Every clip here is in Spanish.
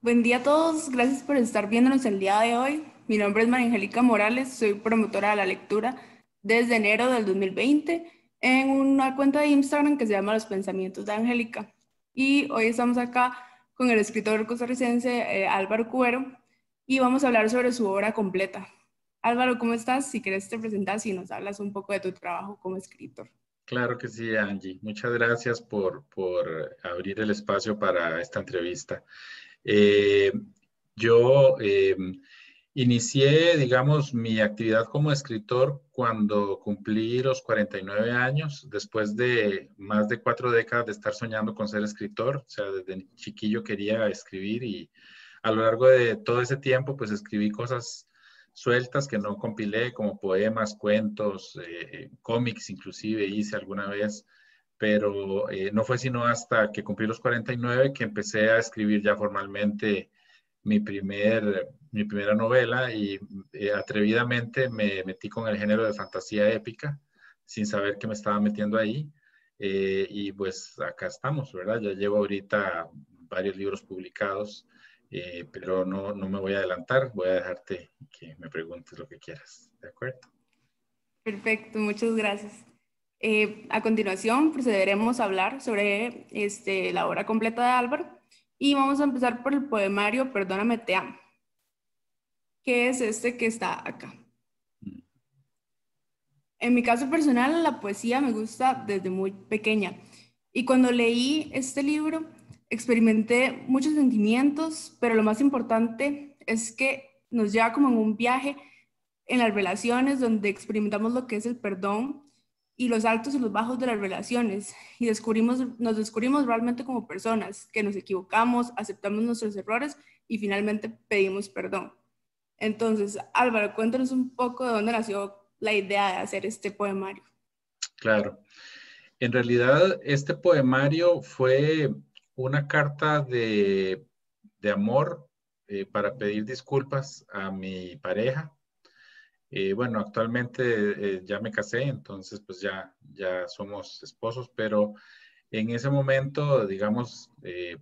Buen día a todos, gracias por estar viéndonos el día de hoy. Mi nombre es María Angélica Morales, soy promotora de la lectura desde enero del 2020 en una cuenta de Instagram que se llama Los Pensamientos de Angélica. Y hoy estamos acá con el escritor costarricense Álvaro Cubero y vamos a hablar sobre su obra completa. Álvaro, ¿cómo estás? Si quieres te presentas y nos hablas un poco de tu trabajo como escritor. Claro que sí, Angie. Muchas gracias por abrir el espacio para esta entrevista. Eh, yo inicié, digamos, mi actividad como escritor cuando cumplí los 49 años, después de más de 4 décadas de estar soñando con ser escritor. O sea, desde chiquillo quería escribir y a lo largo de todo ese tiempo, pues escribí cosas sueltas que no compilé, como poemas, cuentos, cómics inclusive hice alguna vez, pero no fue sino hasta que cumplí los 49 que empecé a escribir ya formalmente mi primera novela y atrevidamente me metí con el género de fantasía épica sin saber que me estaba metiendo ahí. Y pues acá estamos, ¿verdad? Ya llevo ahorita varios libros publicados, pero no me voy a adelantar, voy a dejarte que me preguntes lo que quieras, ¿de acuerdo? Perfecto, muchas gracias. A continuación procederemos a hablar sobre la obra completa de Álvaro y vamos a empezar por el poemario Perdóname, te amo, que es este que está acá. Mm. En mi caso personal, la poesía me gusta desde muy pequeña y cuando leí este libro experimenté muchos sentimientos, pero lo más importante es que nos lleva como en un viaje en las relaciones donde experimentamos lo que es el perdón y los altos y los bajos de las relaciones y nos descubrimos realmente como personas, que nos equivocamos, aceptamos nuestros errores y finalmente pedimos perdón. Entonces, Álvaro, cuéntanos un poco de dónde nació la idea de hacer este poemario. Claro. En realidad, este poemario fue una carta de amor para pedir disculpas a mi pareja. Bueno, actualmente ya me casé, entonces pues ya somos esposos, pero en ese momento, digamos,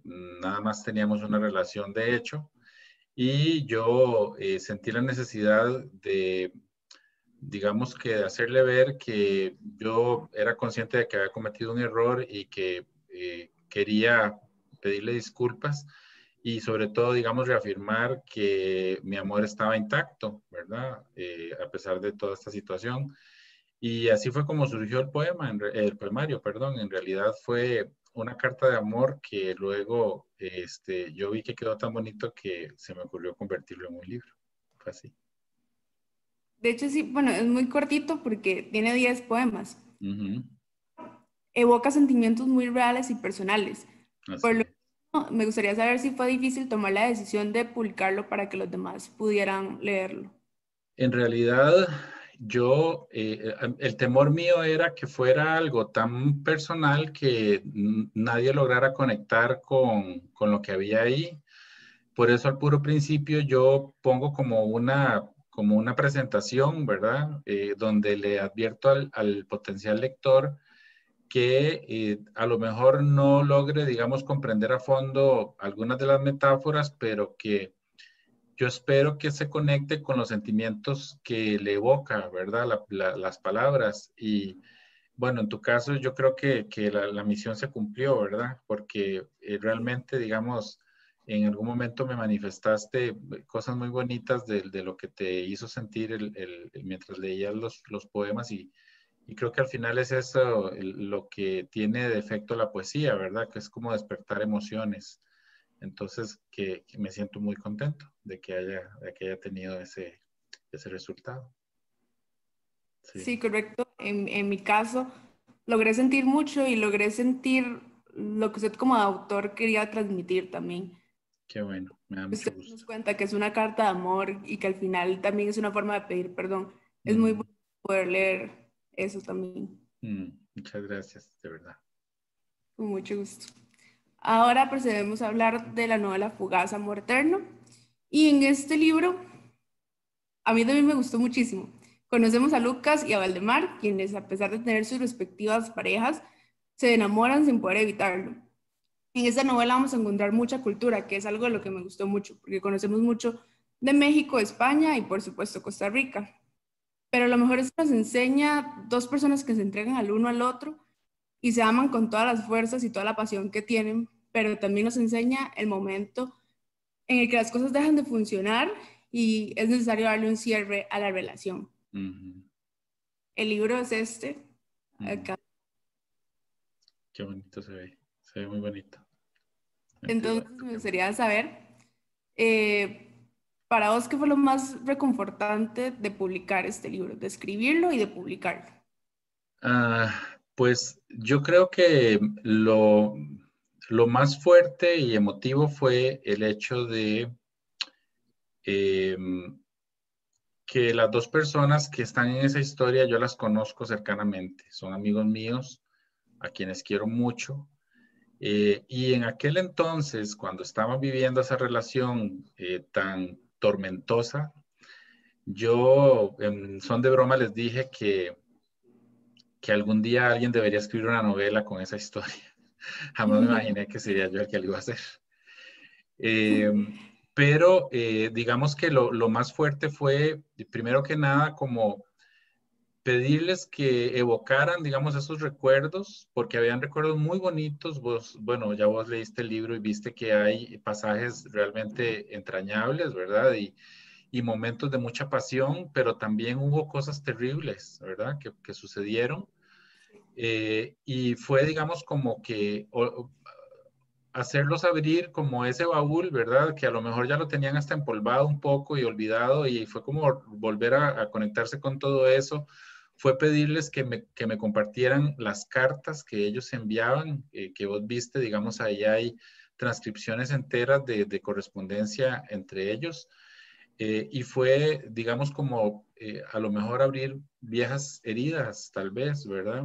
nada más teníamos una relación de hecho y yo sentí la necesidad de, digamos que de hacerle ver que yo era consciente de que había cometido un error y que quería pedirle disculpas y sobre todo, digamos, reafirmar que mi amor estaba intacto, ¿verdad? A pesar de toda esta situación. Y así fue como surgió el poema, el poemario, perdón. En realidad fue una carta de amor que luego yo vi que quedó tan bonito que se me ocurrió convertirlo en un libro. Fue así. De hecho, sí, bueno, es muy cortito porque tiene 10 poemas. Ujú. Evoca sentimientos muy reales y personales. Por Así lo es. tanto, me gustaría saber si fue difícil tomar la decisión de publicarlo para que los demás pudieran leerlo. En realidad, el temor mío era que fuera algo tan personal que nadie lograra conectar con lo que había ahí. Por eso al puro principio yo pongo como una presentación, ¿verdad? Donde le advierto al potencial lector que a lo mejor no logre, digamos, comprender a fondo algunas de las metáforas, pero que yo espero que se conecte con los sentimientos que le evoca, ¿verdad? Las palabras. Y bueno, en tu caso yo creo que la misión se cumplió, ¿verdad? Porque realmente, digamos, en algún momento me manifestaste cosas muy bonitas de lo que te hizo sentir mientras leías los poemas y creo que al final es eso lo que tiene de efecto la poesía, ¿verdad? Que es como despertar emociones. Entonces, que me siento muy contento de que haya tenido ese resultado. Sí, Sí, correcto. En mi caso, logré sentir mucho y logré sentir lo que usted como autor quería transmitir también. qué bueno, me da mucho Usted nos gusto. cuenta que es una carta de amor y que al final también es una forma de pedir perdón. Es muy Mm, bueno poder leer eso también, muchas gracias, de verdad. con mucho gusto. Ahora procedemos a hablar de la novela Fugaz Amor Eterno. Y en este libro, a mí también me gustó muchísimo. Conocemos a Lucas y a Valdemar, quienes a pesar de tener sus respectivas parejas, se enamoran sin poder evitarlo. En esta novela vamos a encontrar mucha cultura, que es algo de lo que me gustó mucho, porque conocemos mucho de México, España y por supuesto Costa Rica. Pero lo mejor es que nos enseña dos personas que se entregan al uno al otro y se aman con todas las fuerzas y toda la pasión que tienen, pero también nos enseña el momento en el que las cosas dejan de funcionar y es necesario darle un cierre a la relación. Ujú, El libro es este. ujú. Acá. Qué bonito se ve muy bonito. Entonces Igual, me gustaría saber, eh, para vos, ¿qué fue lo más reconfortante de publicar este libro, de escribirlo y de publicarlo? Pues yo creo que lo más fuerte y emotivo fue el hecho de em, que las dos personas que están en esa historia yo las conozco cercanamente, son amigos míos a quienes quiero mucho. Y en aquel entonces, cuando estaban viviendo esa relación tan tormentosa, yo en son de broma les dije que algún día alguien debería escribir una novela con esa historia. Jamás me imaginé que sería yo el que lo iba a hacer. Eh, pero digamos que lo más fuerte fue, primero que nada, como pedirles que evocaran, digamos, esos recuerdos, porque habían recuerdos muy bonitos. Vos, bueno, ya vos leíste el libro y viste que hay pasajes realmente entrañables, ¿verdad? Y momentos de mucha pasión, pero también hubo cosas terribles, ¿verdad? Que sucedieron. Y fue, digamos, como que hacerlos abrir como ese baúl, ¿verdad? Que a lo mejor ya lo tenían hasta empolvado un poco y olvidado y fue como volver a conectarse con todo eso. Fue pedirles que me compartieran las cartas que ellos enviaban, que vos viste, digamos, ahí hay transcripciones enteras de correspondencia entre ellos. Y fue, digamos, como a lo mejor abrir viejas heridas, tal vez, ¿verdad?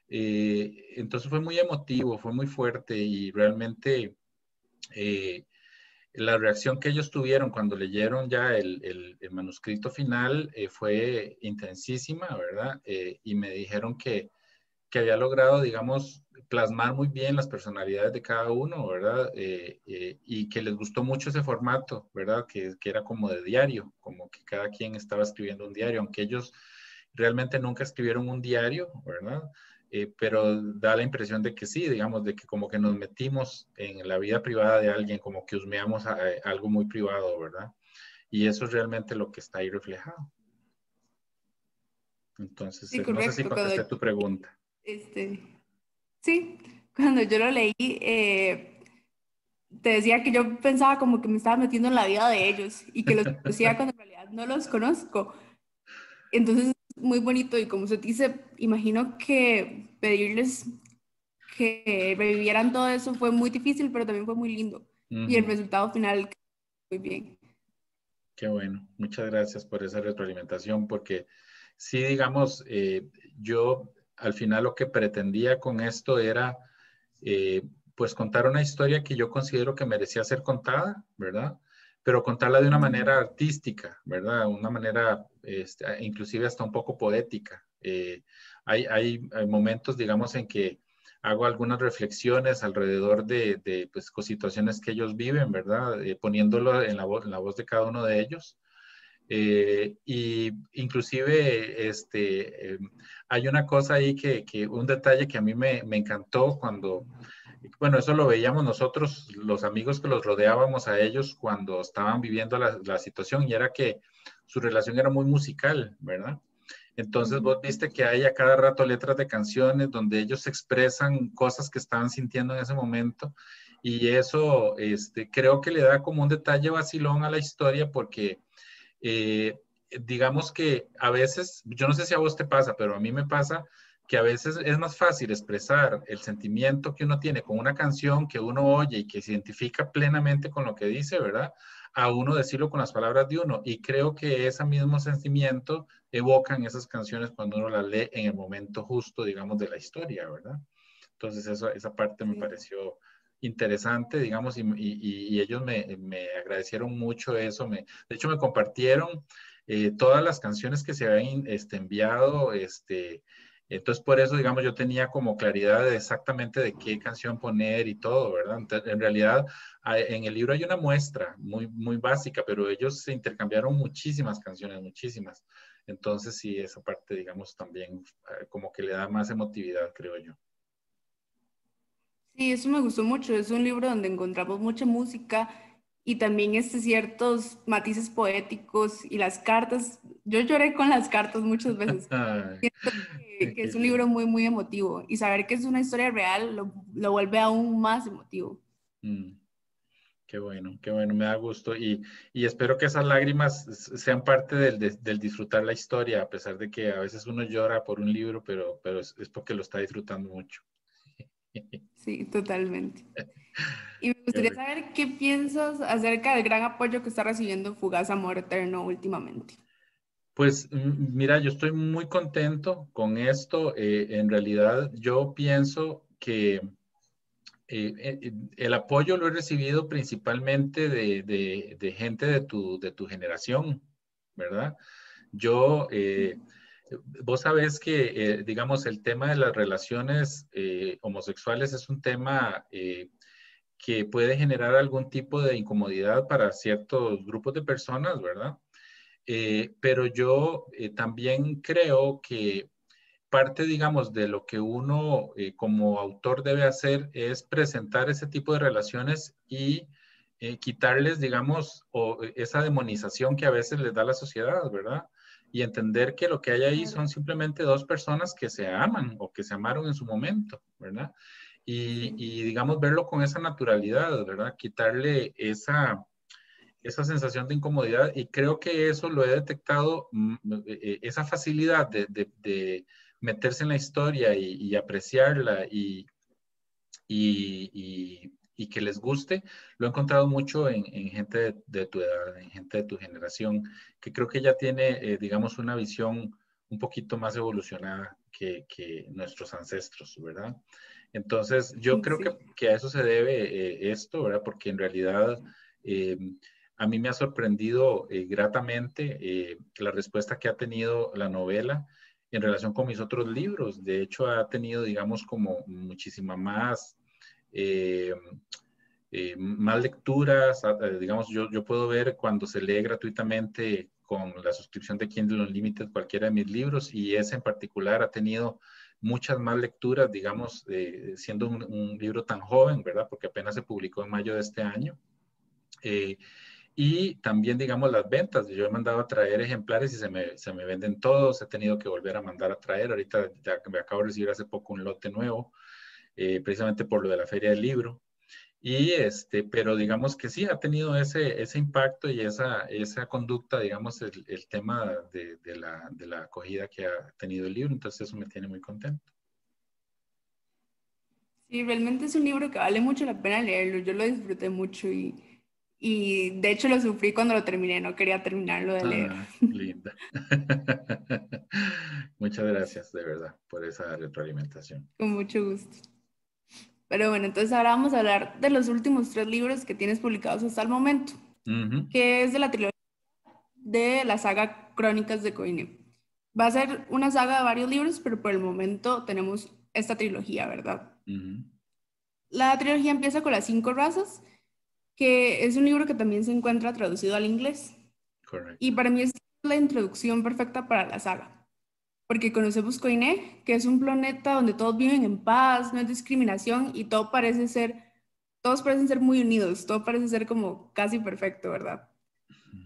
Entonces fue muy emotivo, fue muy fuerte y realmente eh, la reacción que ellos tuvieron cuando leyeron ya el manuscrito final fue intensísima, ¿verdad? Y me dijeron que había logrado, digamos, plasmar muy bien las personalidades de cada uno, ¿verdad? Y que les gustó mucho ese formato, ¿verdad? Que era como de diario, como que cada quien estaba escribiendo un diario, aunque ellos realmente nunca escribieron un diario, ¿verdad? Pero da la impresión de que sí, digamos, de que como que nos metimos en la vida privada de alguien, como que husmeamos algo muy privado, ¿verdad? Y eso es realmente lo que está ahí reflejado. Entonces, Sí, no sé si correcto. contesté tu pregunta. Este, sí, cuando yo lo leí, te decía que yo pensaba como que me estaba metiendo en la vida de ellos y que los conocía cuando en realidad no los conozco. Entonces es muy bonito y como usted dice, imagino que pedirles que revivieran todo eso fue muy difícil, pero también fue muy lindo. Y el Ujú. resultado final, muy bien. Qué bueno, muchas gracias por esa retroalimentación, porque sí, digamos, yo al final lo que pretendía con esto era, eh, pues, contar una historia que yo considero que merecía ser contada, ¿verdad? Pero contarla de una manera artística, ¿verdad? Una manera, inclusive hasta un poco poética. Hay momentos, digamos, en que hago algunas reflexiones alrededor pues, situaciones que ellos viven, ¿verdad? Poniéndolo en la voz de cada uno de ellos. Y inclusive hay una cosa ahí un detalle que a mí me encantó cuando, bueno, eso lo veíamos nosotros, los amigos que los rodeábamos a ellos cuando estaban viviendo la situación, y era que su relación era muy musical, ¿verdad? Entonces Ujú. vos viste que hay a cada rato letras de canciones donde ellos expresan cosas que estaban sintiendo en ese momento, y eso creo que le da como un detalle vacilón a la historia porque eh, digamos que a veces, yo no sé si a vos te pasa, pero a mí me pasa que a veces es más fácil expresar el sentimiento que uno tiene con una canción que uno oye y que se identifica plenamente con lo que dice, ¿verdad? A uno decirlo con las palabras de uno. Y creo que ese mismo sentimiento evocan esas canciones cuando uno las lee en el momento justo, digamos, de la historia, ¿verdad? Entonces esa parte me Sí. pareció interesante, digamos, y ellos me agradecieron mucho eso. De hecho, me compartieron todas las canciones que se habían enviado Entonces, por eso, digamos, yo tenía como claridad de exactamente de qué canción poner y todo, ¿verdad? Entonces, en realidad, en el libro hay una muestra muy, muy básica, pero ellos se intercambiaron muchísimas canciones, muchísimas. Entonces, sí, esa parte, digamos, también como que le da más emotividad, creo yo. Sí, eso me gustó mucho. Es un libro donde encontramos mucha música y también ciertos matices poéticos y las cartas. Yo lloré con las cartas muchas veces. Ay, Que qué es un libro lindo. muy, muy emotivo y saber que es una historia real lo vuelve aún más emotivo. Mm. Qué bueno, me da gusto y espero que esas lágrimas sean parte del disfrutar la historia, a pesar de que a veces uno llora por un libro, pero es porque lo está disfrutando mucho. Sí, totalmente. Y me Qué gustaría rico. saber qué piensas acerca del gran apoyo que está recibiendo Fugaz Amor Eterno últimamente. Pues mira, yo estoy muy contento con esto. En realidad, yo pienso que el apoyo lo he recibido principalmente de gente de tu generación, ¿verdad? Yo, vos sabés que, digamos, el tema de las relaciones homosexuales es un tema que puede generar algún tipo de incomodidad para ciertos grupos de personas, ¿verdad? Pero yo también creo que parte, digamos, de lo que uno como autor debe hacer es presentar ese tipo de relaciones y quitarles, digamos, esa demonización que a veces les da la sociedad, ¿verdad? Y entender que lo que hay ahí Claro. son simplemente dos personas que se aman o que se amaron en su momento, ¿verdad? Sí. Y digamos, verlo con esa naturalidad, ¿verdad? Quitarle esa sensación de incomodidad y creo que eso lo he detectado, esa facilidad de meterse en la historia y apreciarla y que les guste, lo he encontrado mucho en gente de tu edad, en gente de tu generación, que creo que ya tiene, digamos, una visión un poquito más evolucionada que nuestros ancestros, ¿verdad? Entonces, yo creo Sí. que a eso se debe esto, ¿verdad? Porque en realidad eh, a mí me ha sorprendido gratamente la respuesta que ha tenido la novela en relación con mis otros libros. De hecho, ha tenido, digamos, como muchísima más, eh, más lecturas. Digamos, yo puedo ver cuando se lee gratuitamente con la suscripción de Kindle Unlimited cualquiera de mis libros y ese en particular ha tenido muchas más lecturas, digamos, siendo un libro tan joven, ¿verdad? Porque apenas se publicó en mayo de este año. Eh, y también, digamos, las ventas. Yo he mandado a traer ejemplares y se me venden todos. He tenido que volver a mandar a traer. Ahorita ya me acabo de recibir hace poco un lote nuevo, precisamente por lo de la Feria del Libro. Y pero digamos que sí, ha tenido ese impacto y esa conducta, digamos, el tema de la acogida que ha tenido el libro. Entonces eso me tiene muy contento. Sí, realmente es un libro que vale mucho la pena leerlo. Yo lo disfruté mucho y de hecho lo sufrí cuando lo terminé. No quería terminarlo de leer. Ah, linda. Muchas gracias, de verdad, por esa retroalimentación. Con mucho gusto. Pero bueno, entonces ahora vamos a hablar de los últimos tres libros que tienes publicados hasta el momento, Ujú, que es de la trilogía de la saga Crónicas de Coine. Va a ser una saga de varios libros, pero por el momento tenemos esta trilogía, ¿verdad? ujú, La trilogía empieza con Las Cinco Razas, que es un libro que también se encuentra traducido al inglés. Y correcto. para mí es la introducción perfecta para la saga, porque conocemos Coine, que es un planeta donde todos viven en paz, no hay discriminación y todos parecen ser muy unidos, todo parece ser como casi perfecto, ¿verdad?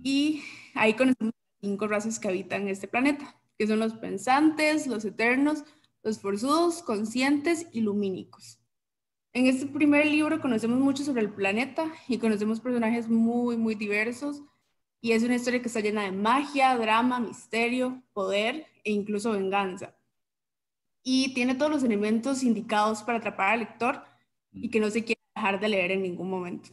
Y ahí conocemos las cinco razas que habitan este planeta, que son los pensantes, los eternos, los forzudos, conscientes y lumínicos. En este primer libro conocemos mucho sobre el planeta y conocemos personajes muy, muy diversos. Y es una historia que está llena de magia, drama, misterio, poder e incluso venganza. Y tiene todos los elementos indicados para atrapar al lector y que no se quiere dejar de leer en ningún momento.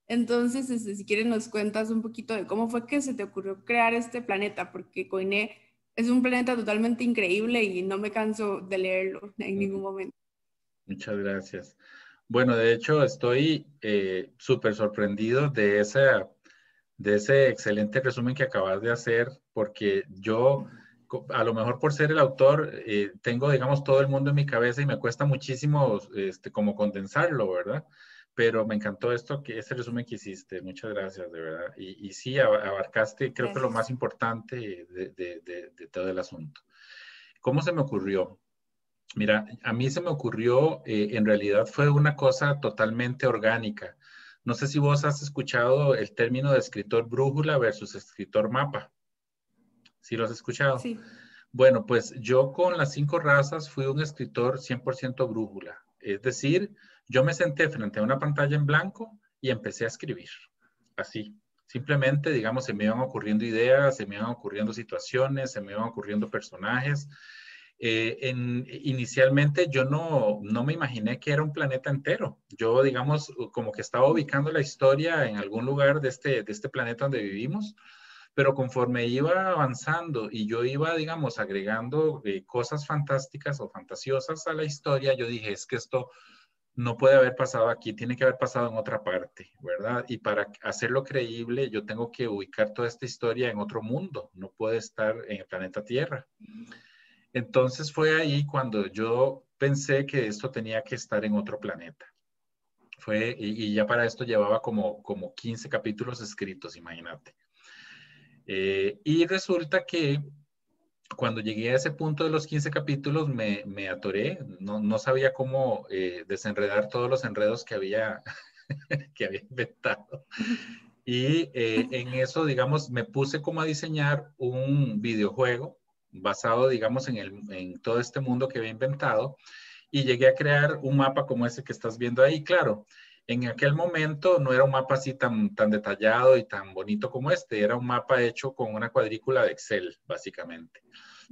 Entonces, si quieres, nos cuentas un poquito de cómo fue que se te ocurrió crear este planeta, porque Coine es un planeta totalmente increíble y no me canso de leerlo en ningún Ujú. momento. Muchas gracias. Bueno, de hecho, estoy súper sorprendido de ese excelente resumen que acabas de hacer, porque yo a lo mejor por ser el autor, tengo, digamos, todo el mundo en mi cabeza y me cuesta muchísimo como condensarlo, ¿verdad? Pero me encantó ese resumen que hiciste. Muchas gracias, de verdad. Y sí, abarcaste, creo que lo más Gracias. importante de todo el asunto. ¿Cómo se me ocurrió? Mira, a mí se me ocurrió, en realidad fue una cosa totalmente orgánica. No sé si vos has escuchado el término de escritor brújula versus escritor mapa. ¿Sí lo has escuchado? Sí. Bueno, pues yo con las 5 razas fui un escritor 100% brújula. Es decir, yo me senté frente a una pantalla en blanco y empecé a escribir. Así. Simplemente, digamos, se me iban ocurriendo ideas, se me iban ocurriendo situaciones, se me iban ocurriendo personajes. Inicialmente yo no me imaginé que era un planeta entero. Yo, digamos, como que estaba ubicando la historia en algún lugar de este planeta donde vivimos, pero conforme iba avanzando y yo iba, digamos, agregando cosas fantásticas o fantasiosas a la historia, yo dije, es que esto no puede haber pasado aquí, tiene que haber pasado en otra parte, ¿verdad? Y para hacerlo creíble, yo tengo que ubicar toda esta historia en otro mundo, no puede estar en el planeta Tierra. Entonces fue ahí cuando yo pensé que esto tenía que estar en otro planeta. Y ya para esto llevaba como 15 capítulos escritos, imagínate. Y resulta que cuando llegué a ese punto de los 15 capítulos me atoré, no sabía cómo desenredar todos los enredos que había inventado. Y en eso, digamos, me puse como a diseñar un videojuego basado, digamos, en todo este mundo que había inventado y llegué a crear un mapa como ese que estás viendo ahí. Claro, en aquel momento no era un mapa así tan detallado y tan bonito como este, era un mapa hecho con una cuadrícula de Excel, básicamente.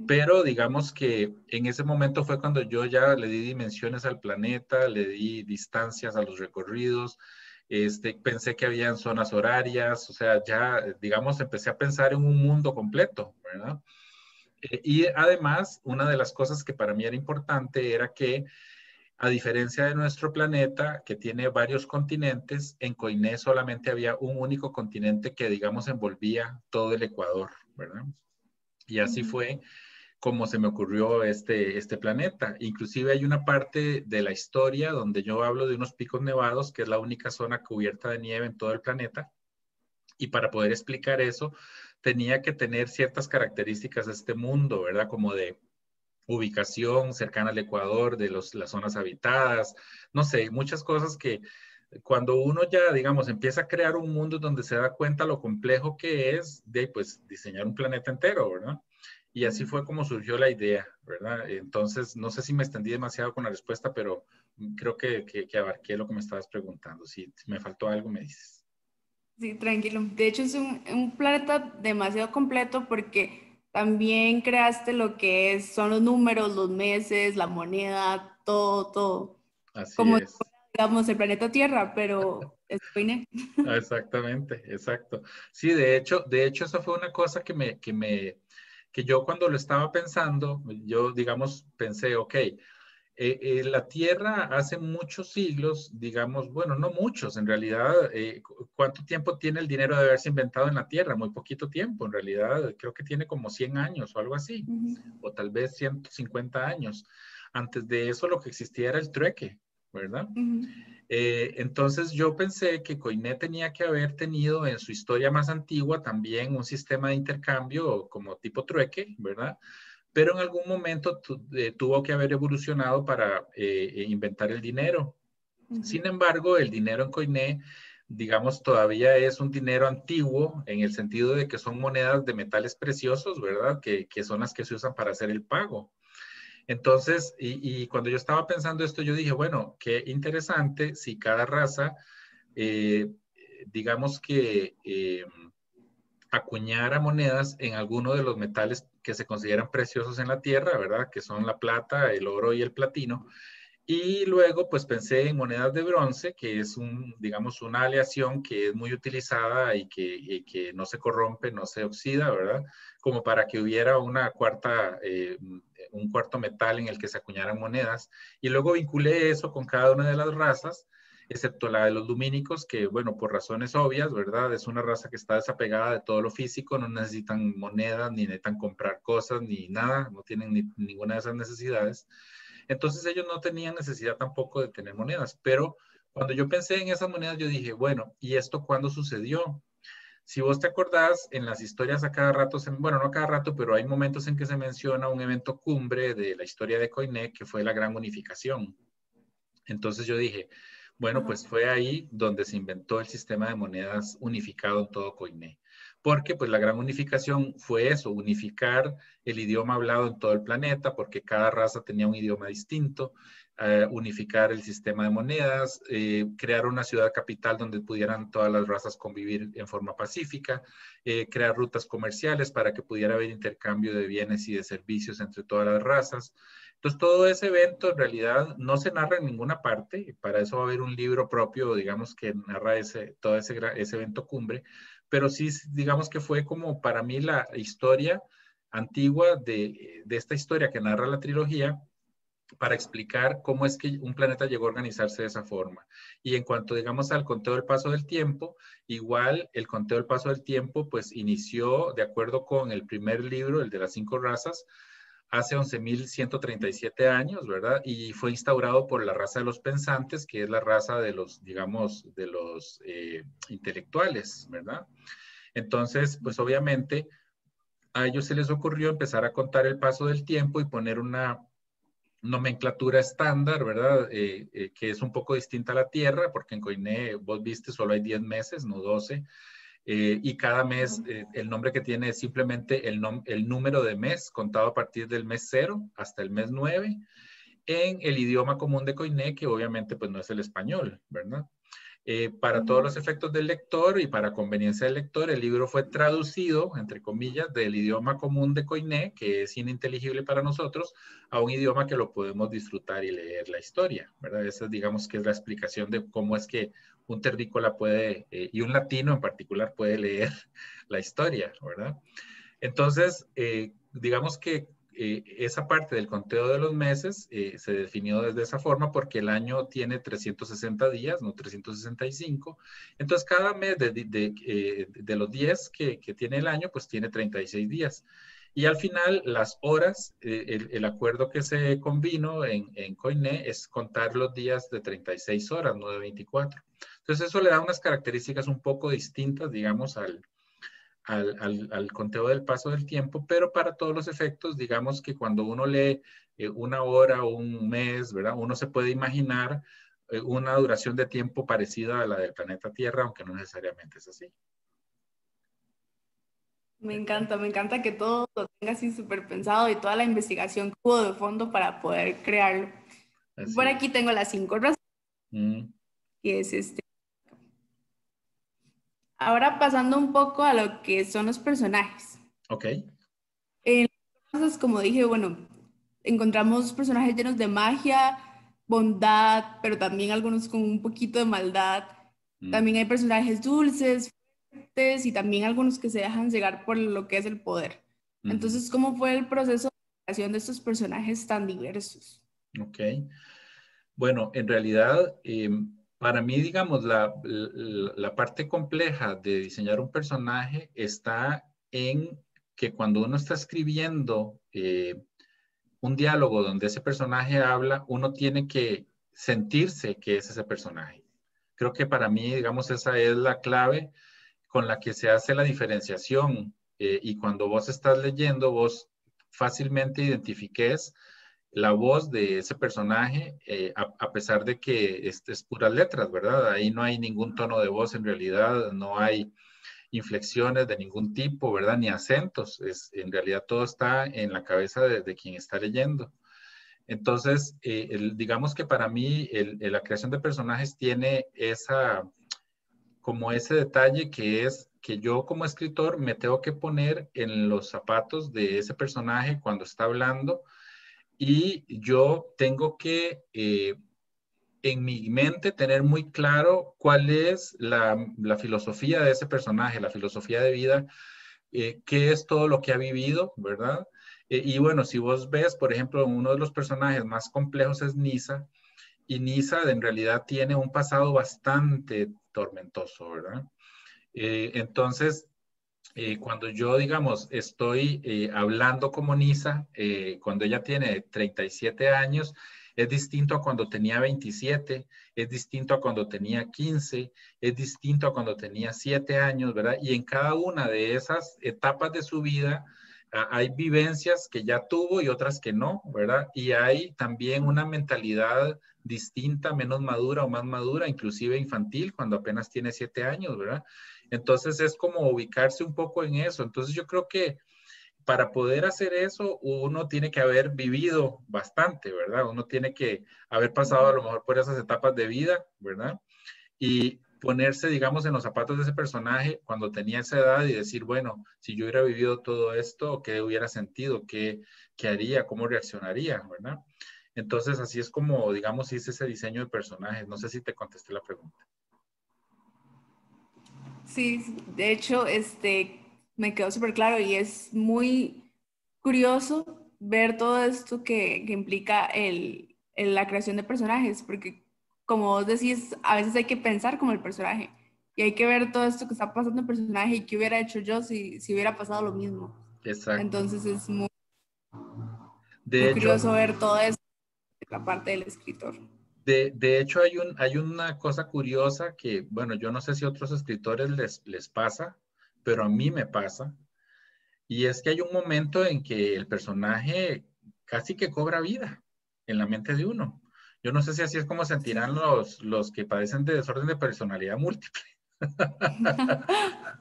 Pero digamos que en ese momento fue cuando yo ya le di dimensiones al planeta, le di distancias a los recorridos, pensé que habían zonas horarias, o sea, ya, digamos, empecé a pensar en un mundo completo, ¿verdad? Y además, una de las cosas que para mí era importante era que, a diferencia de nuestro planeta, que tiene varios continentes, en Coiné solamente había un único continente que, digamos, envolvía todo el Ecuador, ¿verdad? Y así fue como se me ocurrió este planeta. Inclusive hay una parte de la historia donde yo hablo de unos picos nevados, que es la única zona cubierta de nieve en todo el planeta. Y para poder explicar eso, tenía que tener ciertas características de este mundo, ¿verdad? Como de ubicación cercana al Ecuador, de las zonas habitadas, no sé, muchas cosas que cuando uno ya, digamos, empieza a crear un mundo donde se da cuenta lo complejo que es de, pues, diseñar un planeta entero, ¿verdad? Y así fue como surgió la idea, ¿verdad? Entonces, no sé si me extendí demasiado con la respuesta, pero creo que abarqué lo que me estabas preguntando. Si me faltó algo, me dices. Sí, tranquilo. De hecho, es un planeta demasiado completo porque también creaste lo que son los números, los meses, la moneda, todo, todo. Así Como si es. fuera, digamos, el planeta Tierra, pero Spine. Exactamente, exacto. Sí, de hecho, eso fue una cosa que yo cuando lo estaba pensando, yo, digamos, pensé, ok, la Tierra hace muchos siglos, digamos, bueno, no muchos, en realidad, ¿cuánto tiempo tiene el dinero de haberse inventado en la Tierra? Muy poquito tiempo, en realidad, creo que tiene como 100 años o algo así, Ujú, o tal vez 150 años. Antes de eso, lo que existía era el trueque, ¿verdad? ujú, Entonces yo pensé que Coiné tenía que haber tenido en su historia más antigua también un sistema de intercambio como tipo trueque, ¿verdad? Pero en algún momento tuvo que haber evolucionado para inventar el dinero. ujú. Sin embargo, el dinero en Coiné, digamos, todavía es un dinero antiguo en el sentido de que son monedas de metales preciosos, ¿verdad? Que son las que se usan para hacer el pago. Entonces, y cuando yo estaba pensando esto, yo dije, bueno, qué interesante si cada raza, eh, digamos que acuñara monedas en alguno de los metales que se consideran preciosos en la Tierra, ¿verdad? Que son la plata, el oro y el platino. Y luego, pues pensé en monedas de bronce, que es digamos, una aleación que es muy utilizada y que no se corrompe, no se oxida, ¿verdad? Como para que hubiera un cuarto metal en el que se acuñaran monedas. Y luego vinculé eso con cada una de las razas excepto la de los lumínicos, que bueno, por razones obvias, ¿verdad? Es una raza que está desapegada de todo lo físico, no necesitan monedas, ni necesitan comprar cosas, ni nada, no tienen ninguna de esas necesidades. Entonces ellos no tenían necesidad tampoco de tener monedas, pero cuando yo pensé en esas monedas, yo dije, bueno, ¿y esto cuándo sucedió? Si vos te acordás, en las historias a cada rato, bueno, no a cada rato, pero hay momentos en que se menciona un evento cumbre de la historia de Coiné, que fue la gran unificación. Entonces yo dije, bueno, Ajá. pues fue ahí donde se inventó el sistema de monedas unificado en todo Coiné. Porque pues la gran unificación fue eso, unificar el idioma hablado en todo el planeta, porque cada raza tenía un idioma distinto, unificar el sistema de monedas, crear una ciudad capital donde pudieran todas las razas convivir en forma pacífica, crear rutas comerciales para que pudiera haber intercambio de bienes y de servicios entre todas las razas. Entonces, todo ese evento en realidad no se narra en ninguna parte, para eso va a haber un libro propio, digamos, que narra todo ese evento cumbre, pero sí, digamos que fue como para mí la historia antigua de esta historia que narra la trilogía, para explicar cómo es que un planeta llegó a organizarse de esa forma. Y en cuanto, digamos, al conteo del paso del tiempo, igual el conteo del paso del tiempo, pues inició de acuerdo con el primer libro, el de las 5 razas, hace 11.137 años, ¿verdad? Y fue instaurado por la raza de los pensantes, que es la raza de los, digamos, de los intelectuales, ¿verdad? Entonces, pues obviamente a ellos se les ocurrió empezar a contar el paso del tiempo y poner una nomenclatura estándar, ¿verdad? Que es un poco distinta a la Tierra, porque en Coiné, vos viste, solo hay 10 meses, no 12. Y cada mes, el nombre que tiene es simplemente el número de mes, contado a partir del mes 0 hasta el mes 9, en el idioma común de Coiné, que obviamente pues no es el español, ¿verdad? Para todos los efectos del lector y para conveniencia del lector, el libro fue traducido, entre comillas, del idioma común de Coiné, que es ininteligible para nosotros, a un idioma que lo podemos disfrutar y leer la historia, ¿verdad? Esa, digamos, que es la explicación de cómo es que un terrícola puede, y un latino en particular, puede leer la historia, ¿verdad? Entonces, digamos que esa parte del conteo de los meses se definió desde esa forma porque el año tiene 360 días, no 365. Entonces, cada mes de los 10 que tiene el año, pues tiene 36 días. Y al final, las horas, el acuerdo que se convino en Coiné es contar los días de 36 horas, no de 24. Entonces, eso le da unas características un poco distintas, digamos, al conteo del paso del tiempo, pero para todos los efectos, digamos que cuando uno lee una hora o un mes, ¿verdad? Uno se puede imaginar una duración de tiempo parecida a la del planeta Tierra, aunque no necesariamente es así. Me encanta que todo lo tenga así súper pensado y toda la investigación que hubo de fondo para poder crearlo. Por Así aquí es. tengo las 5 razas, Mm, que es este. Ahora pasando un poco a lo que son los personajes. ok. En las razas, como dije, bueno, encontramos personajes llenos de magia, bondad, pero también algunos con un poquito de maldad. También Mm, hay personajes dulces, fuertes y también algunos que se dejan llegar por lo que es el poder. mm, Entonces, ¿cómo fue el proceso de creación de estos personajes tan diversos? ok. Bueno, en realidad, para mí, digamos, la parte compleja de diseñar un personaje está en que cuando uno está escribiendo un diálogo donde ese personaje habla, uno tiene que sentirse que es ese personaje. Creo que para mí, digamos, esa es la clave con la que se hace la diferenciación. Y cuando vos estás leyendo, vos fácilmente identifiques la voz de ese personaje, a pesar de que es puras letras, ¿verdad? Ahí no hay ningún tono de voz en realidad, no hay inflexiones de ningún tipo, ¿verdad? Ni acentos. En realidad todo está en la cabeza de quien está leyendo. Entonces, digamos que para mí la creación de personajes tiene como ese detalle que es que yo como escritor me tengo que poner en los zapatos de ese personaje cuando está hablando y yo tengo que en mi mente tener muy claro cuál es la filosofía de ese personaje, la filosofía de vida, qué es todo lo que ha vivido, ¿verdad? Y bueno, si vos ves, por ejemplo, uno de los personajes más complejos es Nisa, y Nisa en realidad tiene un pasado bastante tormentoso, ¿verdad? Entonces, cuando yo, digamos, estoy hablando como Nisa, cuando ella tiene 37 años, es distinto a cuando tenía 27, es distinto a cuando tenía 15, es distinto a cuando tenía 7 años, ¿verdad? Y en cada una de esas etapas de su vida hay vivencias que ya tuvo y otras que no, ¿verdad? Y hay también una mentalidad distinta, menos madura o más madura, inclusive infantil, cuando apenas tiene 7 años, ¿verdad? Entonces es como ubicarse un poco en eso. Entonces yo creo que para poder hacer eso, uno tiene que haber vivido bastante, ¿verdad? Uno tiene que haber pasado a lo mejor por esas etapas de vida, ¿verdad? Y ponerse, digamos, en los zapatos de ese personaje cuando tenía esa edad y decir, bueno, si yo hubiera vivido todo esto, ¿qué hubiera sentido? ¿Qué haría? ¿Cómo reaccionaría? ¿Verdad? Entonces, así es como, digamos, hice ese diseño de personajes. No sé si te contesté la pregunta. Sí, de hecho, me quedó súper claro y es muy curioso ver todo esto que implica la creación de personajes, porque como vos decís, a veces hay que pensar como el personaje y hay que ver todo esto que está pasando en el personaje y qué hubiera hecho yo si hubiera pasado lo mismo. Exacto. Entonces es muy, muy De hecho, curioso ver todo esto de la parte del escritor. de hecho, hay una cosa curiosa que, bueno, yo no sé si a otros escritores les pasa, pero a mí me pasa, y es que hay un momento en que el personaje casi que cobra vida en la mente de uno. Yo no sé si así es como sentirán los que padecen de desorden de personalidad múltiple,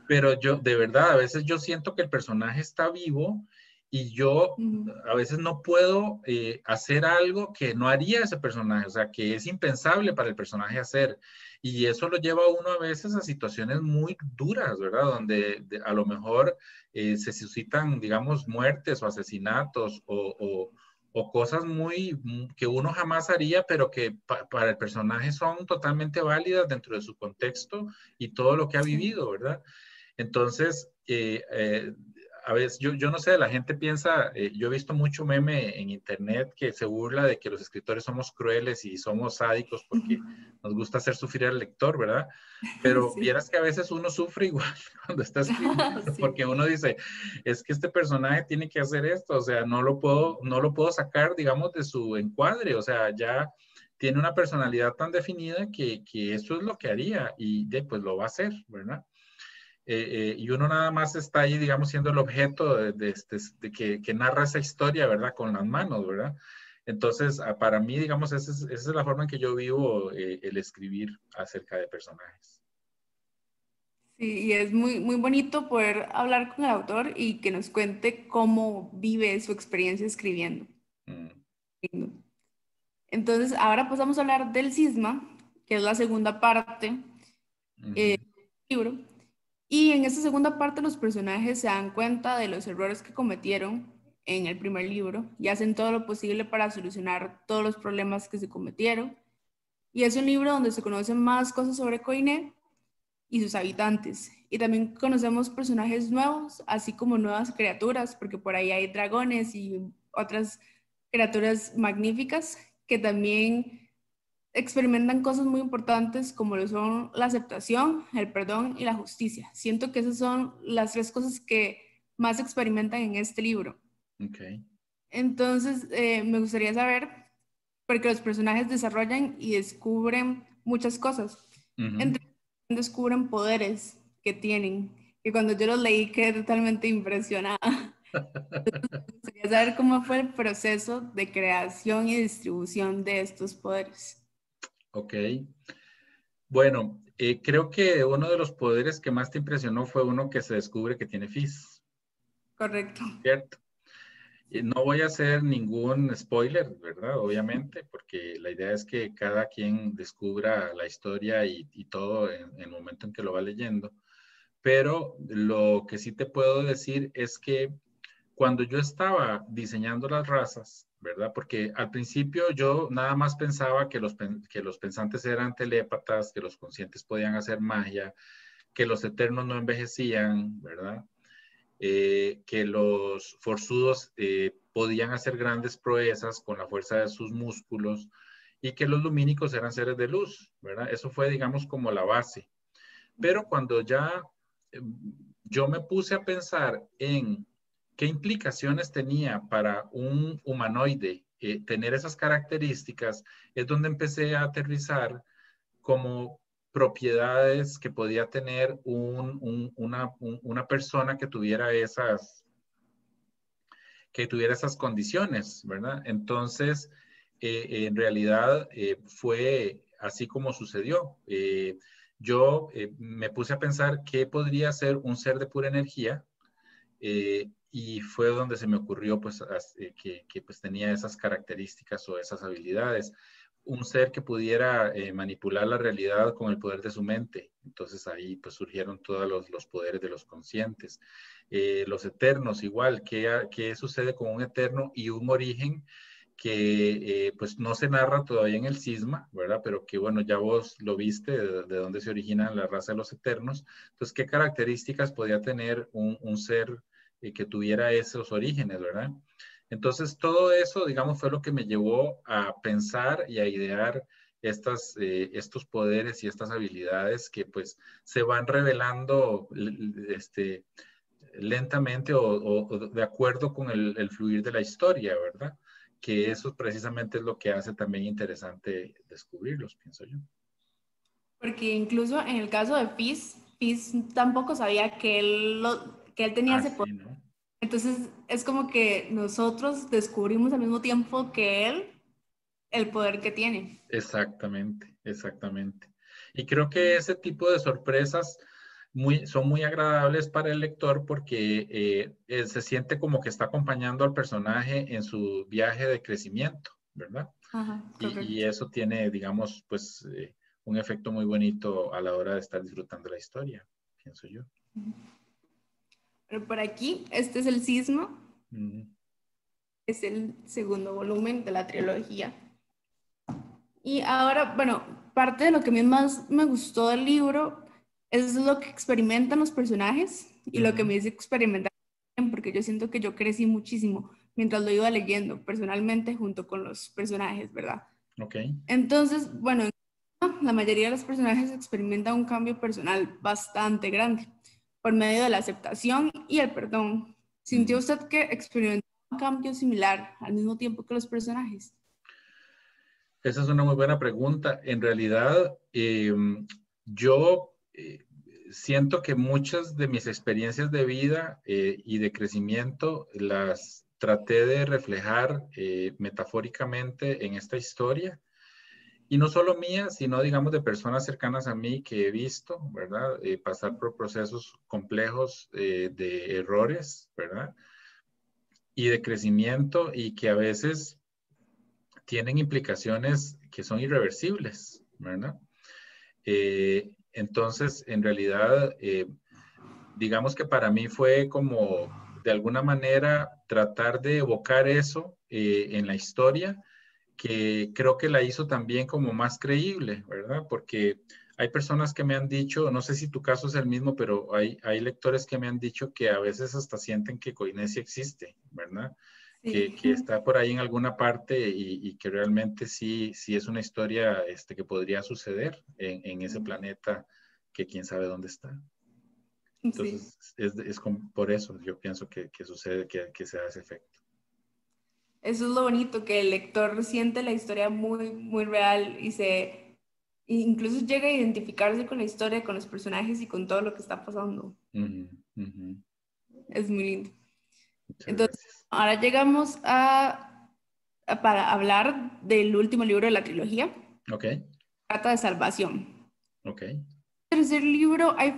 pero yo, de verdad, a veces yo siento que el personaje está vivo y yo Ujú. a veces no puedo hacer algo que no haría ese personaje, o sea, que es impensable para el personaje hacer. Y eso lo lleva a uno a veces a situaciones muy duras, ¿verdad? Donde a lo mejor se suscitan, digamos, muertes o asesinatos o cosas que uno jamás haría, pero que para el personaje son totalmente válidas dentro de su contexto y todo lo que ha Sí. vivido, ¿verdad? Entonces, a veces yo no sé, la gente piensa, yo he visto mucho meme en internet que se burla de que los escritores somos crueles y somos sádicos porque nos gusta hacer sufrir al lector, ¿verdad? Pero Sí. vieras que a veces uno sufre igual cuando está escribiendo, Sí. porque uno dice, es que este personaje tiene que hacer esto, o sea, no lo puedo sacar, digamos, de su encuadre, o sea, ya tiene una personalidad tan definida que eso es lo que haría y pues lo va a hacer, ¿verdad? Y uno nada más está ahí, digamos, siendo el objeto de que narra esa historia, ¿verdad? Con las manos, ¿verdad? Entonces, para mí, digamos, esa es la forma en que yo vivo el escribir acerca de personajes. Sí, y es muy, muy bonito poder hablar con el autor y que nos cuente cómo vive su experiencia escribiendo. Mm, Entonces, ahora pasamos a hablar del cisma, que es la segunda parte ujú, del libro. Y en esta segunda parte los personajes se dan cuenta de los errores que cometieron en el primer libro y hacen todo lo posible para solucionar todos los problemas que se cometieron. Y es un libro donde se conocen más cosas sobre Coine y sus habitantes. Y también conocemos personajes nuevos, así como nuevas criaturas, porque por ahí hay dragones y otras criaturas magníficas que también experimentan cosas muy importantes como lo son la aceptación, el perdón y la justicia. Siento que esas son las tres cosas que más experimentan en este libro. ok, Entonces, me gustaría saber, porque los personajes desarrollan y descubren muchas cosas. ujú. Entre ellos descubren poderes que tienen, que cuando yo los leí quedé totalmente impresionada. Me gustaría saber cómo fue el proceso de creación y distribución de estos poderes. Ok. Bueno, creo que uno de los poderes que más te impresionó fue uno que se descubre que tiene Fizz, Correcto. ¿cierto? Sí. No voy a hacer ningún spoiler, ¿verdad? Obviamente, porque la idea es que cada quien descubra la historia y todo en el momento en que lo va leyendo. Pero lo que sí te puedo decir es que cuando yo estaba diseñando las razas, ¿verdad? Porque al principio yo nada más pensaba que los pensantes eran telépatas, que los conscientes podían hacer magia, que los eternos no envejecían, ¿verdad? Que los forzudos podían hacer grandes proezas con la fuerza de sus músculos y que los lumínicos eran seres de luz, ¿verdad? Eso fue, digamos, como la base. Pero cuando ya yo me puse a pensar en qué implicaciones tenía para un humanoide tener esas características, es donde empecé a aterrizar como propiedades que podía tener una persona que tuviera esas condiciones, ¿verdad? Entonces, en realidad fue así como sucedió. Yo me puse a pensar qué podría ser un ser de pura energía y fue donde se me ocurrió pues, que pues, tenía esas características o esas habilidades. Un ser que pudiera manipular la realidad con el poder de su mente. Entonces ahí pues surgieron todos los poderes de los conscientes. Los eternos, igual, ¿qué sucede con un eterno y un origen que pues no se narra todavía en el cisma, ¿verdad? Pero que bueno, ya vos lo viste, de dónde se origina la raza de los eternos. Entonces, ¿qué características podía tener un ser que tuviera esos orígenes, ¿verdad? Entonces, todo eso, digamos, fue lo que me llevó a pensar y a idear estos poderes y estas habilidades que pues se van revelando lentamente o de acuerdo con el fluir de la historia, ¿verdad? Que eso precisamente es lo que hace también interesante descubrirlos, pienso yo. Porque incluso en el caso de Fizz tampoco sabía que él tenía Ah, ese poder. sí, ¿no? Entonces es como que nosotros descubrimos al mismo tiempo que él el poder que tiene. Exactamente, exactamente. Y creo que ese tipo de sorpresas son muy agradables para el lector porque se siente como que está acompañando al personaje en su viaje de crecimiento, ¿verdad? Ajá, Y correcto. eso tiene, digamos, pues un efecto muy bonito a la hora de estar disfrutando la historia, pienso yo. Pero por aquí, este es el Sismo, Ujú. es el segundo volumen de la trilogía. Y ahora, bueno, parte de lo que a mí más me gustó del libro es lo que experimentan los personajes y lo que Ujú. me dice experimentar, porque yo siento que yo crecí muchísimo mientras lo iba leyendo personalmente junto con los personajes, ¿verdad? Ok. Entonces, bueno, la mayoría de los personajes experimentan un cambio personal bastante grande por medio de la aceptación y el perdón. ¿Sintió Ujú. usted que experimentó un cambio similar al mismo tiempo que los personajes? Esa es una muy buena pregunta. En realidad, yo siento que muchas de mis experiencias de vida y de crecimiento las traté de reflejar metafóricamente en esta historia. Y no solo mía, sino digamos de personas cercanas a mí que he visto, ¿verdad? Pasar por procesos complejos de errores, ¿verdad? Y de crecimiento y que a veces tienen implicaciones que son irreversibles, ¿verdad? Entonces, en realidad, digamos que para mí fue como, de alguna manera, tratar de evocar eso en la historia, que creo que la hizo también como más creíble, ¿verdad? Porque hay personas que me han dicho, no sé si tu caso es el mismo, pero hay lectores que me han dicho que a veces hasta sienten que Coinesia existe, ¿verdad? Sí. Que está por ahí en alguna parte y que realmente sí es una historia que podría suceder en ese planeta que quién sabe dónde está. Sí. Entonces, por eso yo pienso que sucede, que se da ese efecto. Eso es lo bonito, que el lector siente la historia muy, muy real incluso llega a identificarse con la historia, con los personajes y con todo lo que está pasando. Ujú, ujú. Es muy lindo. Muchas Entonces, gracias. ahora llegamos para hablar del último libro de la trilogía, Ok, Trata de Salvación. ok. En el tercer libro hay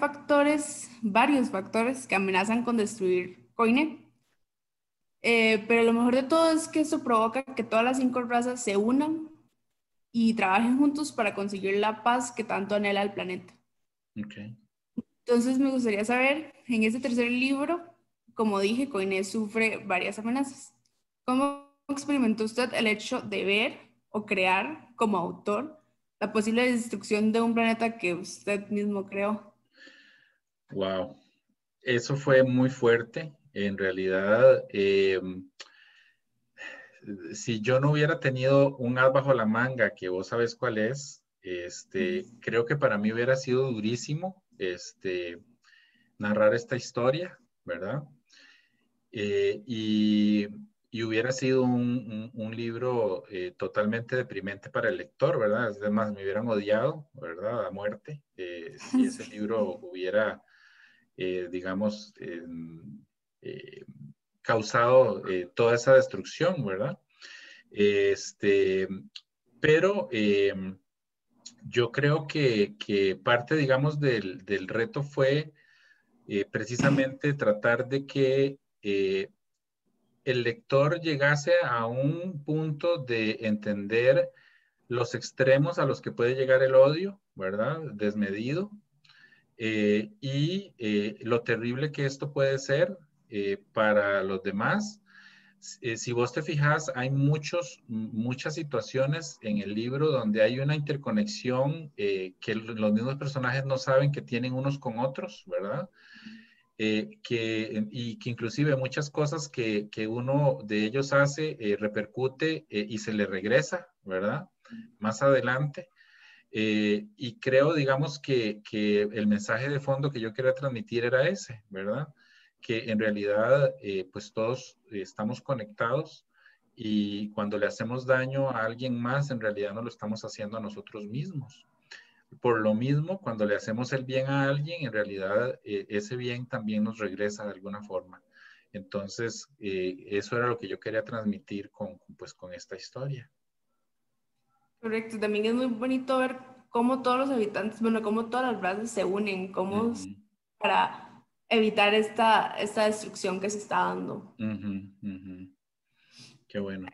varios factores que amenazan con destruir Coine, pero lo mejor de todo es que esto provoca que todas las cinco razas se unan y trabajen juntos para conseguir la paz que tanto anhela el planeta. Ok. Entonces me gustaría saber, en este tercer libro, como dije, Coine sufre varias amenazas. ¿Cómo experimentó usted el hecho de ver o crear como autor la posible destrucción de un planeta que usted mismo creó? Wow. Eso fue muy fuerte. En realidad, si yo no hubiera tenido un as bajo la manga, que vos sabes cuál es, creo que para mí hubiera sido durísimo, narrar esta historia, ¿verdad? Y, y hubiera sido un libro totalmente deprimente para el lector, ¿verdad? Además, me hubieran odiado, ¿verdad? A muerte, si ese libro hubiera, digamos, eh, causado toda esa destrucción, ¿verdad? Este, pero yo creo que parte, digamos, del reto fue precisamente tratar de que el lector llegase a un punto de entender los extremos a los que puede llegar el odio, ¿verdad? Desmedido, y lo terrible que esto puede ser para los demás. Si vos te fijas, hay muchas situaciones en el libro donde hay una interconexión que los mismos personajes no saben que tienen unos con otros, ¿verdad? Y que inclusive muchas cosas que uno de ellos hace repercute y se le regresa, ¿verdad? Más adelante. Y creo, digamos, que el mensaje de fondo que yo quería transmitir era ese, ¿verdad? Que en realidad, pues todos estamos conectados y cuando le hacemos daño a alguien más, en realidad no lo estamos haciendo a nosotros mismos. Por lo mismo, cuando le hacemos el bien a alguien, en realidad ese bien también nos regresa de alguna forma. Entonces, eso era lo que yo quería transmitir pues, con esta historia. Correcto, también es muy bonito ver cómo todos los habitantes, bueno, cómo todas las razas se unen, cómo para evitar esta destrucción que se está dando. Qué bueno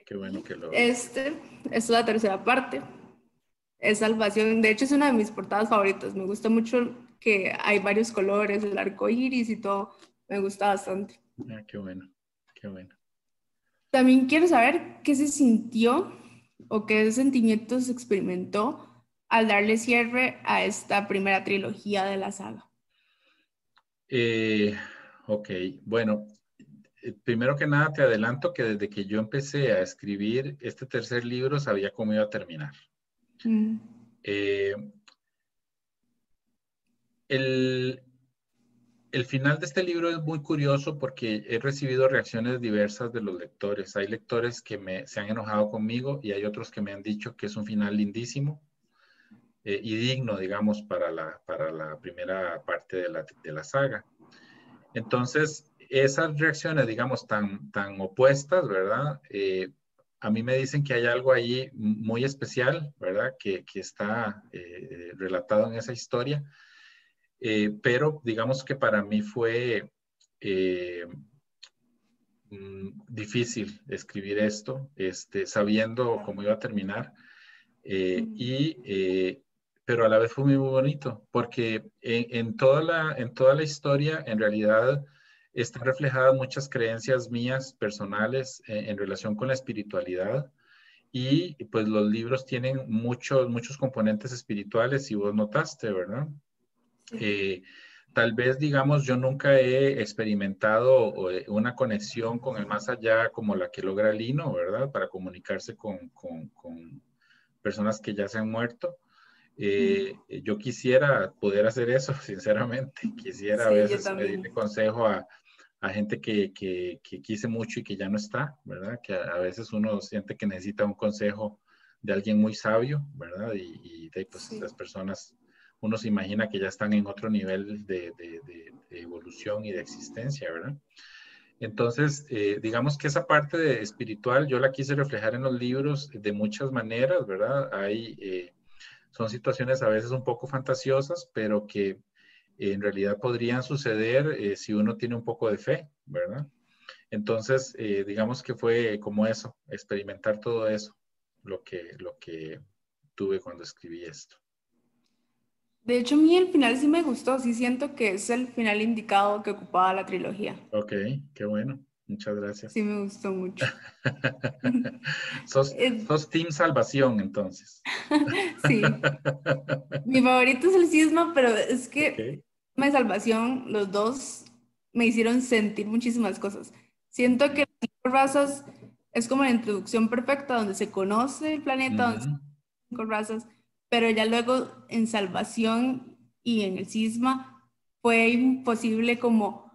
que lo... Esta es la tercera parte, es Salvación. De hecho, es una de mis portadas favoritas. Me gusta mucho que hay varios colores, el arco iris y todo. Me gusta bastante. Ah, qué bueno, qué bueno. También quiero saber qué se sintió o qué sentimientos experimentó al darle cierre a esta primera trilogía de la saga. Ok, bueno, primero que nada te adelanto que desde que yo empecé a escribir este tercer libro sabía cómo iba a terminar. Eh, el, el final de este libro es muy curioso porque he recibido reacciones diversas de los lectores. Hay lectores que se han enojado conmigo y hay otros que me han dicho que es un final lindísimo y digno, digamos, para la primera parte de la saga. Entonces, esas reacciones, digamos, tan opuestas, ¿verdad? A mí me dicen que hay algo ahí muy especial, ¿verdad? Que está relatado en esa historia. Pero digamos que para mí fue difícil escribir esto, sabiendo cómo iba a terminar. Pero a la vez fue muy bonito, porque en toda la historia, en realidad, están reflejadas muchas creencias mías personales en relación con la espiritualidad. Y pues los libros tienen muchos componentes espirituales, si vos notaste, ¿verdad? Tal vez, digamos, yo nunca he experimentado una conexión con el más allá como la que logra Lino, ¿verdad? Para comunicarse con personas que ya se han muerto. Yo quisiera poder hacer eso, sinceramente. Quisiera a Sí, yo veces pedirle también. consejo a gente que quise mucho y que ya no está, ¿verdad? Que a veces uno siente que necesita un consejo de alguien muy sabio, ¿verdad? Pues Sí. estas personas, uno se imagina que ya están en otro nivel de evolución y de existencia, ¿verdad? Entonces, digamos que esa parte espiritual yo la quise reflejar en los libros de muchas maneras, ¿verdad? Son situaciones a veces un poco fantasiosas, pero que en realidad podrían suceder si uno tiene un poco de fe, ¿verdad? Entonces, digamos que fue como eso, experimentar todo eso, lo que tuve cuando escribí esto. De hecho, a mí el final sí me gustó, sí siento que es el final indicado que ocupaba la trilogía. Ok, qué bueno, muchas Sí gracias. me gustó mucho. Sos Team Salvación, entonces. Sí, mi favorito es el cisma, pero es Ok, que de Salvación, los dos me hicieron sentir muchísimas cosas. Siento que las cinco razas es como la introducción perfecta donde se conoce el planeta, donde se Ujú. conocen 5 razas, pero ya luego en Salvación y en el Cisma fue imposible como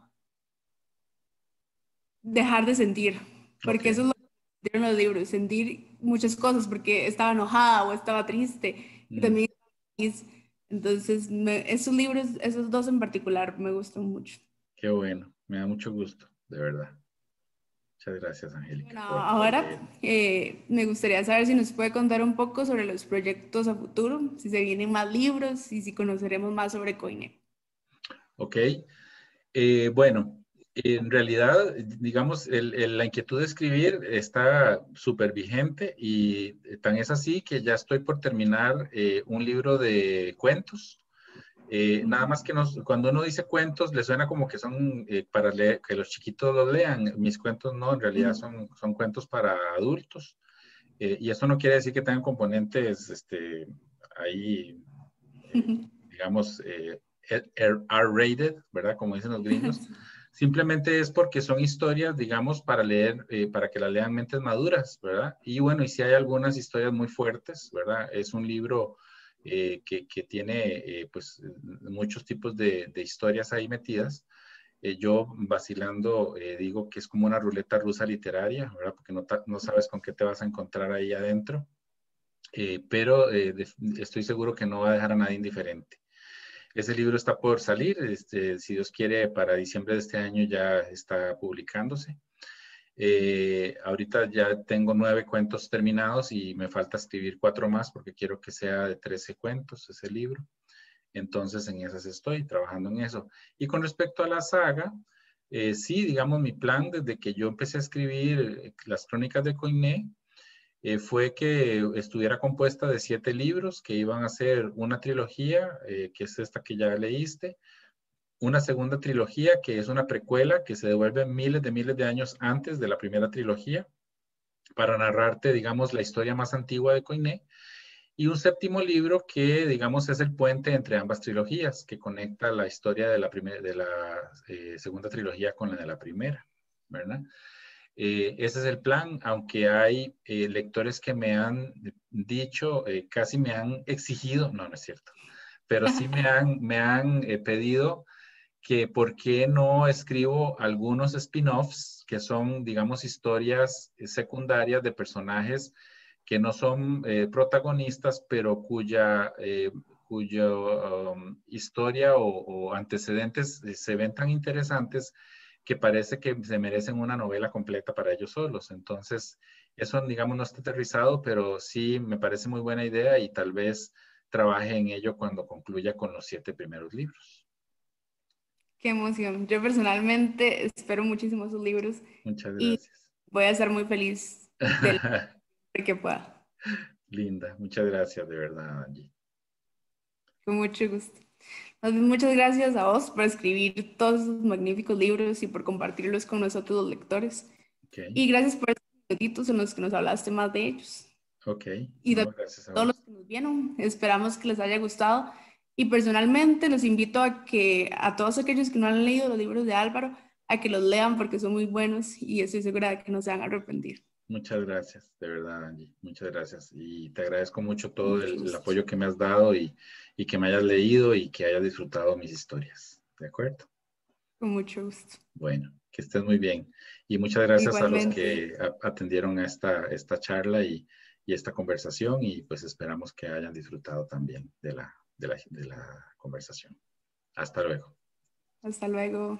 dejar de sentir, Ok. porque eso es lo que dieron los libros, sentir muchas cosas, porque estaba enojada o estaba triste y Mm, también estaba feliz. Entonces, esos libros, esos dos en particular, me gustan mucho. qué bueno. Me da mucho gusto, de verdad. Muchas gracias, Angélica, Bueno, por ahora leer. me gustaría saber si nos puede contar un poco sobre los proyectos a futuro, si se vienen más libros y si conoceremos más sobre Coine. Ok. Bueno, en realidad, digamos, la inquietud de escribir está súper vigente y tan es así que ya estoy por terminar un libro de cuentos. Nada más que cuando uno dice cuentos, le suena como que son para leer, que los chiquitos los lean. Mis cuentos no, en realidad Ujú. son cuentos para adultos. Y eso no quiere decir que tengan componentes ahí, digamos, R-rated, ¿verdad? Como dicen los gringos. Simplemente es porque son historias, digamos, para leer, para que las lean mentes maduras, ¿verdad? Y bueno, y si hay algunas historias muy fuertes, ¿verdad? Es un libro que tiene, pues, muchos tipos de historias ahí metidas. Yo vacilando digo que es como una ruleta rusa literaria, ¿verdad? Porque no sabes con qué te vas a encontrar ahí adentro, pero estoy seguro que no va a dejar a nadie indiferente. Ese libro está por salir, si Dios quiere, para diciembre de este año ya está publicándose. Ahorita ya tengo 9 cuentos terminados y me falta escribir 4 más porque quiero que sea de 13 cuentos ese libro. Entonces en esas estoy trabajando en eso. Y con respecto a la saga, sí, digamos, mi plan desde que yo empecé a escribir las crónicas de Coiné fue que estuviera compuesta de 7 libros que iban a ser una trilogía, que es esta que ya leíste, una segunda trilogía que es una precuela que se devuelve miles de años antes de la primera trilogía para narrarte, digamos, la historia más antigua de Coiné, y un séptimo libro que, digamos, es el puente entre ambas trilogías, que conecta la historia de la segunda trilogía con la de la primera, ¿verdad? Ese es el plan, aunque hay lectores que me han dicho, casi me han exigido, no, no es cierto, pero sí me han pedido que por qué no escribo algunos spin-offs que son, digamos, historias secundarias de personajes que no son protagonistas, pero cuya historia o antecedentes se ven tan interesantes que parece que se merecen una novela completa para ellos solos. Entonces, eso, digamos, no está aterrizado, pero sí me parece muy buena idea y tal vez trabaje en ello cuando concluya con los 7 primeros libros. Qué emoción. Yo personalmente espero muchísimo esos libros Muchas y gracias. voy a ser muy feliz del que pueda. Linda, muchas gracias de verdad, Angie. Con mucho gusto. Muchas gracias a vos por escribir todos esos magníficos libros y por compartirlos con nosotros los lectores. Ok, Y gracias por estos minutitos en los que nos hablaste más de ellos. ok, Y no, de gracias a todos los vos. que nos vieron, esperamos que les haya gustado. Y personalmente los invito a que a todos aquellos que no han leído los libros de Álvaro, a que los lean porque son muy buenos y estoy segura de que no se van a arrepentir. Muchas gracias, de verdad, Angie. Muchas gracias. Y te agradezco mucho Con todo mucho el gusto. apoyo que me has dado y que me hayas leído y que hayas disfrutado mis historias. ¿De acuerdo? Con mucho gusto. Bueno, que estés muy bien. Y muchas gracias a los Igualmente, que atendieron a esta charla y esta conversación y pues esperamos que hayan disfrutado también de la conversación. Hasta luego. hasta luego.